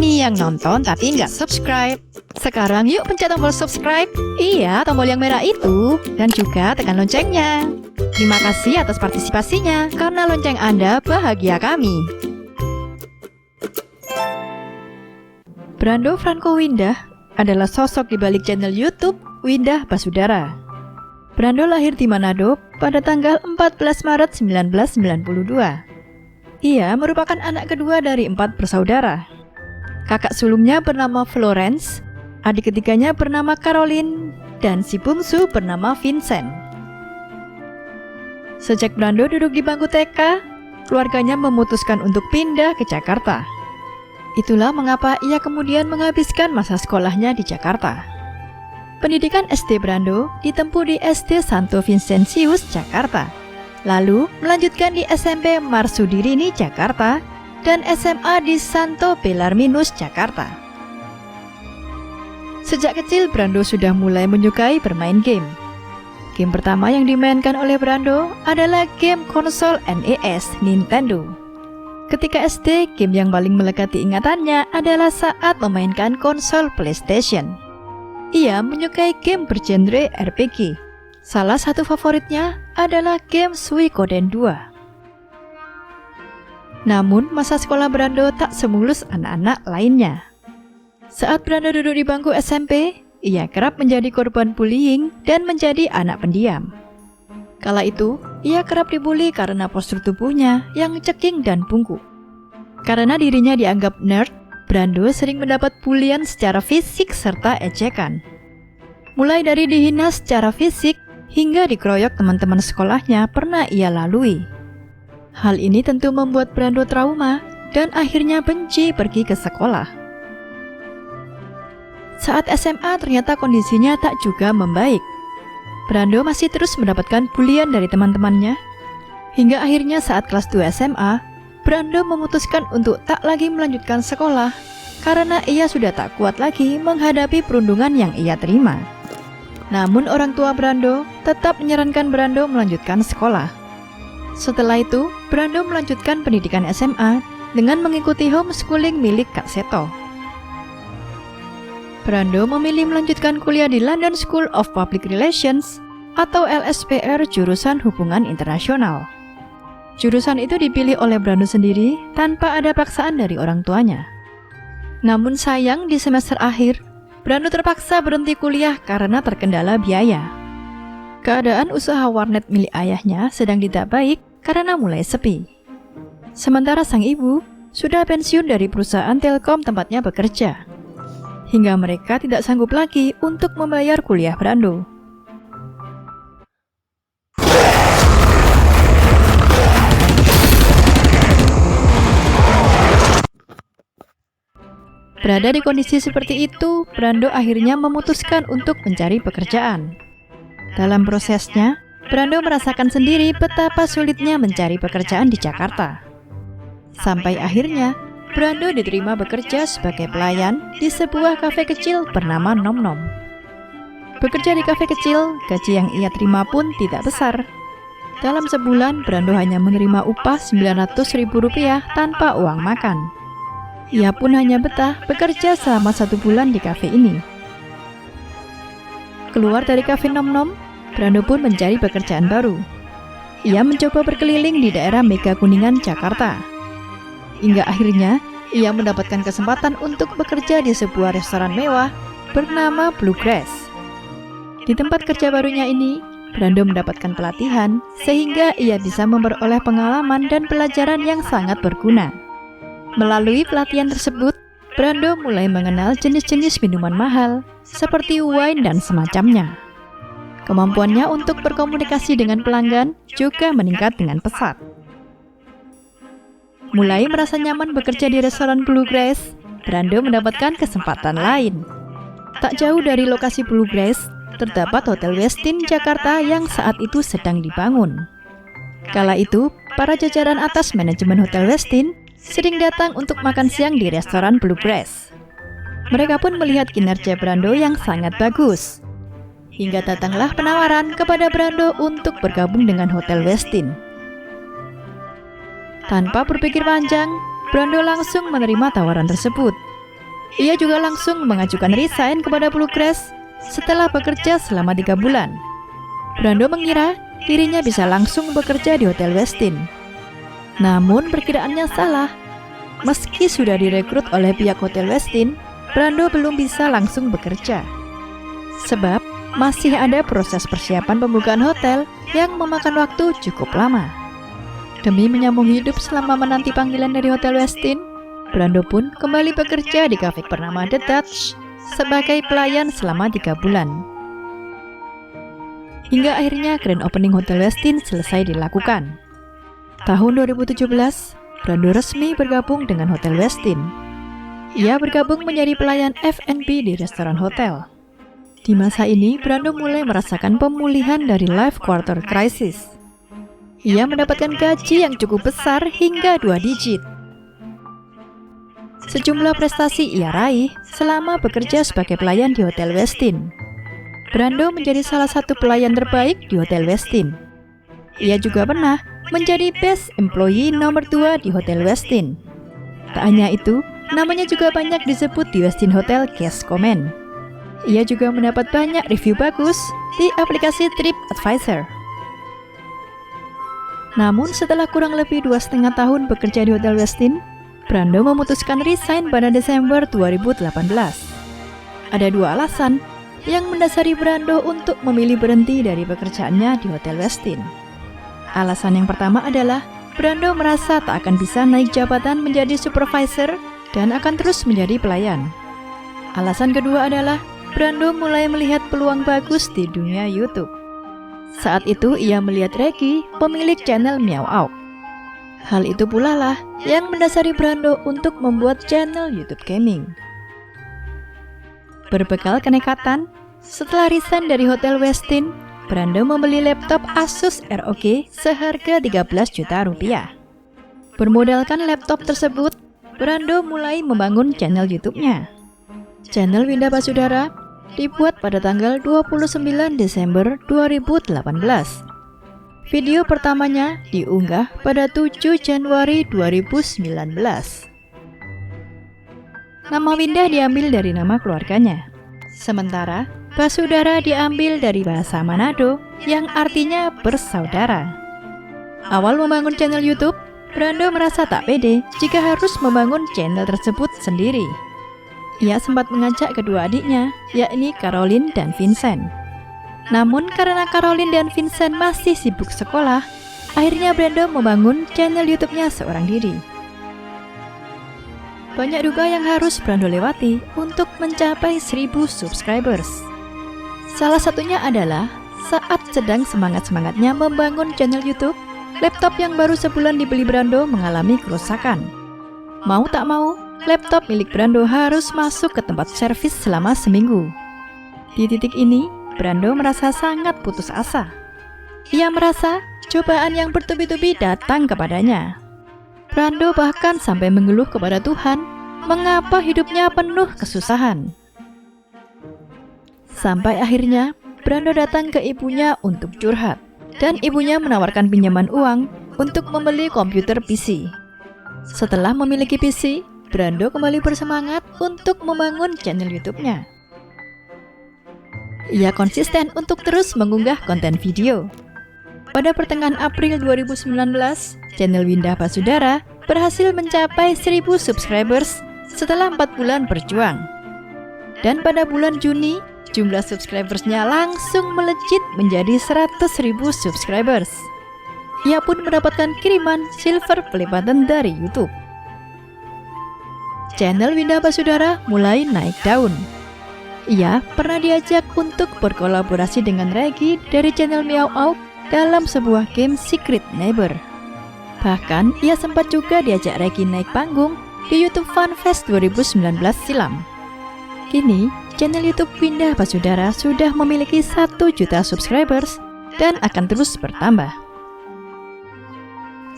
nih yang nonton tapi nggak subscribe? Sekarang yuk pencet tombol subscribe. Iya, tombol yang merah itu. Dan juga tekan loncengnya. Terima kasih atas partisipasinya, karena lonceng Anda bahagia kami. Brando Franco Windah adalah sosok di balik channel YouTube Windah Basudara. Brando lahir di Manado pada tanggal 14 Maret 1992. Ia merupakan anak kedua dari 4 bersaudara. Kakak sulungnya bernama Florence, adik ketiganya bernama Caroline, dan si bungsu bernama Vincent. Sejak Brando duduk di bangku TK, keluarganya memutuskan untuk pindah ke Jakarta. Itulah mengapa ia kemudian menghabiskan masa sekolahnya di Jakarta. Pendidikan SD Brando ditempuh di SD Santo Vincentius, Jakarta. Lalu melanjutkan di SMP Marsudirini, Jakarta, dan SMA di Santo Bellarminus, Jakarta. Sejak kecil Brando sudah mulai menyukai bermain game. Game pertama yang dimainkan oleh Brando adalah game konsol NES Nintendo. Ketika SD, game yang paling melekat di ingatannya adalah saat memainkan konsol PlayStation. Ia menyukai game bergenre RPG. Salah satu favoritnya adalah game Suikoden 2. Namun, masa sekolah Brando tak semulus anak-anak lainnya. Saat Brando duduk di bangku SMP, ia kerap menjadi korban bullying dan menjadi anak pendiam. Kala itu, ia kerap dibully karena postur tubuhnya yang ceking dan bungkuk. Karena dirinya dianggap nerd, Brando sering mendapat bulian secara fisik serta ejekan. Mulai dari dihina secara fisik, hingga dikeroyok teman-teman sekolahnya pernah ia lalui. Hal ini tentu membuat Brando trauma dan akhirnya benci pergi ke sekolah. Saat SMA ternyata kondisinya tak juga membaik. Brando masih terus mendapatkan bulian dari teman-temannya. Hingga akhirnya saat kelas 2 SMA, Brando memutuskan untuk tak lagi melanjutkan sekolah karena ia sudah tak kuat lagi menghadapi perundungan yang ia terima. Namun orang tua Brando tetap menyarankan Brando melanjutkan sekolah. Setelah itu, Brando melanjutkan pendidikan SMA dengan mengikuti homeschooling milik Kak Seto. Brando memilih melanjutkan kuliah di London School of Public Relations atau LSPR jurusan Hubungan Internasional. Jurusan itu dipilih oleh Brando sendiri tanpa ada paksaan dari orang tuanya. Namun sayang di semester akhir, Brando terpaksa berhenti kuliah karena terkendala biaya. Keadaan usaha warnet milik ayahnya sedang tidak baik karena mulai sepi. Sementara sang ibu sudah pensiun dari perusahaan Telkom tempatnya bekerja. Hingga mereka tidak sanggup lagi untuk membayar kuliah Brando. Berada di kondisi seperti itu, Brando akhirnya memutuskan untuk mencari pekerjaan. Dalam prosesnya, Brando merasakan sendiri betapa sulitnya mencari pekerjaan di Jakarta. Sampai akhirnya, Brando diterima bekerja sebagai pelayan di sebuah kafe kecil bernama Nom Nom. Bekerja di kafe kecil, gaji yang ia terima pun tidak besar. Dalam sebulan, Brando hanya menerima upah Rp900.000 tanpa uang makan. Ia pun hanya betah bekerja selama 1 bulan di kafe ini. Keluar dari kafe Nom Nom, Brando pun mencari pekerjaan baru. Ia mencoba berkeliling di daerah Mega Kuningan, Jakarta. Hingga akhirnya, ia mendapatkan kesempatan untuk bekerja di sebuah restoran mewah bernama Bluegrass. Di tempat kerja barunya ini, Brando mendapatkan pelatihan sehingga ia bisa memperoleh pengalaman dan pelajaran yang sangat berguna. Melalui pelatihan tersebut, Brando mulai mengenal jenis-jenis minuman mahal seperti wine dan semacamnya. Kemampuannya untuk berkomunikasi dengan pelanggan juga meningkat dengan pesat. Mulai merasa nyaman bekerja di restoran Bluegrass, Brando mendapatkan kesempatan lain. Tak jauh dari lokasi Bluegrass, terdapat Hotel Westin Jakarta yang saat itu sedang dibangun. Kala itu, para jajaran atas manajemen Hotel Westin sering datang untuk makan siang di restoran Bluegrass. Mereka pun melihat kinerja Brando yang sangat bagus. Hingga datanglah penawaran kepada Brando untuk bergabung dengan Hotel Westin. Tanpa berpikir panjang, Brando langsung menerima tawaran tersebut. ia juga langsung mengajukan resign kepada Bluegrass setelah bekerja selama 3 bulan. Brando mengira dirinya bisa langsung bekerja di Hotel Westin. Namun perkiraannya salah. Meski sudah direkrut oleh pihak Hotel Westin, Brando belum bisa langsung bekerja. Sebab masih ada proses persiapan pembukaan hotel yang memakan waktu cukup lama. Demi menyambung hidup selama menanti panggilan dari Hotel Westin, Brando pun kembali bekerja di kafe bernama The Dutch sebagai pelayan selama 3 bulan. Hingga akhirnya grand opening Hotel Westin selesai dilakukan. Tahun 2017, Brando resmi bergabung dengan Hotel Westin. Ia bergabung menjadi pelayan F&B di restoran hotel. Di masa ini, Brando mulai merasakan pemulihan dari life quarter crisis. Ia mendapatkan gaji yang cukup besar hingga 2 digit. Sejumlah prestasi ia raih selama bekerja sebagai pelayan di Hotel Westin. Brando menjadi salah satu pelayan terbaik di Hotel Westin. Ia juga pernah menjadi Best Employee nomor 2 di Hotel Westin. Tak hanya itu, namanya juga banyak disebut di Westin Hotel Guest Comment. Ia juga mendapat banyak review bagus di aplikasi TripAdvisor. Namun setelah kurang lebih 2,5 tahun bekerja di Hotel Westin, Brando memutuskan resign pada Desember 2018. Ada 2 alasan yang mendasari Brando untuk memilih berhenti dari pekerjaannya di Hotel Westin. Alasan yang pertama adalah Brando merasa tak akan bisa naik jabatan menjadi supervisor dan akan terus menjadi pelayan. Alasan kedua adalah Brando mulai melihat peluang bagus di dunia YouTube. Saat itu ia melihat Reggie, pemilik channel Meow Out. Hal itu pula lah yang mendasari Brando untuk membuat channel YouTube gaming. Berbekal kenekatan, setelah resign dari Hotel Westin, Brando membeli laptop Asus ROG seharga 13 juta rupiah. Bermodalkan laptop tersebut, Brando mulai membangun channel YouTube-nya. Channel Winda Basudara dibuat pada tanggal 29 Desember 2018. Video pertamanya diunggah pada 7 Januari 2019. Nama Winda diambil dari nama keluarganya. Sementara Basudara diambil dari bahasa Manado yang artinya bersaudara. Awal membangun channel YouTube, Brando merasa tak pede jika harus membangun channel tersebut sendiri. Ia sempat mengajak kedua adiknya, yakni Caroline dan Vincent. Namun karena Caroline dan Vincent masih sibuk sekolah, akhirnya Brando membangun channel YouTube-nya seorang diri. Banyak duga yang harus Brando lewati untuk mencapai 1000 subscribers. Salah satunya adalah saat sedang semangat-semangatnya membangun channel YouTube, laptop yang baru sebulan dibeli Brando mengalami kerusakan. Mau tak mau, laptop milik Brando harus masuk ke tempat servis selama seminggu. Di titik ini, Brando merasa sangat putus asa. Ia merasa cobaan yang bertubi-tubi datang kepadanya. Brando bahkan sampai mengeluh kepada Tuhan, mengapa hidupnya penuh kesusahan. Sampai akhirnya, Brando datang ke ibunya untuk curhat, dan ibunya menawarkan pinjaman uang untuk membeli komputer PC. Setelah memiliki PC, Brando kembali bersemangat untuk membangun channel YouTube-nya. Ia konsisten untuk terus mengunggah konten video. Pada pertengahan April 2019, channel Winda Basudara berhasil mencapai 1000 subscribers setelah 4 bulan berjuang. Dan pada bulan Juni, jumlah subscribersnya langsung melejit menjadi 100.000 subscribers. Ia pun mendapatkan kiriman silver pelipatan dari YouTube. Channel Winda Basudara mulai naik daun. Ia pernah diajak untuk berkolaborasi dengan Reggie dari channel Meow Out dalam sebuah game Secret Neighbor. Bahkan ia sempat juga diajak Reggie naik panggung di YouTube Fan Fest 2019 silam. Kini, channel YouTube Winda Basudara sudah memiliki 1 juta subscribers dan akan terus bertambah.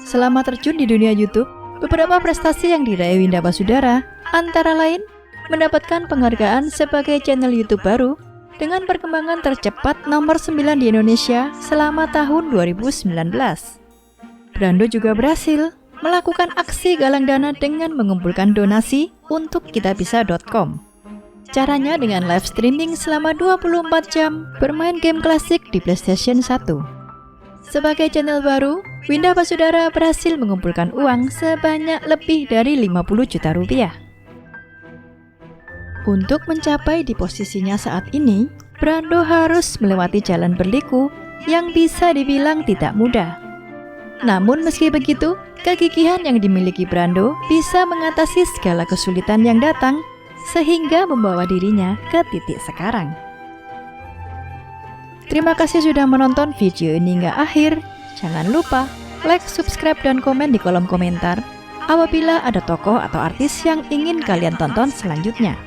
Selama terjun di dunia YouTube, beberapa prestasi yang diraih Winda Basudara antara lain mendapatkan penghargaan sebagai channel YouTube baru dengan perkembangan tercepat nomor 9 di Indonesia selama tahun 2019. Brando juga berhasil melakukan aksi galang dana dengan mengumpulkan donasi untuk kitabisa.com. Caranya dengan live streaming selama 24 jam bermain game klasik di PlayStation 1. Sebagai channel baru, Winda Basudara berhasil mengumpulkan uang sebanyak lebih dari 50 juta rupiah. Untuk mencapai di posisinya saat ini, Brando harus melewati jalan berliku yang bisa dibilang tidak mudah. Namun meski begitu, kegigihan yang dimiliki Brando bisa mengatasi segala kesulitan yang datang sehingga membawa dirinya ke titik sekarang. Terima kasih sudah menonton video ini hingga akhir. Jangan lupa like, subscribe, dan komen di kolom komentar apabila ada tokoh atau artis yang ingin kalian tonton selanjutnya.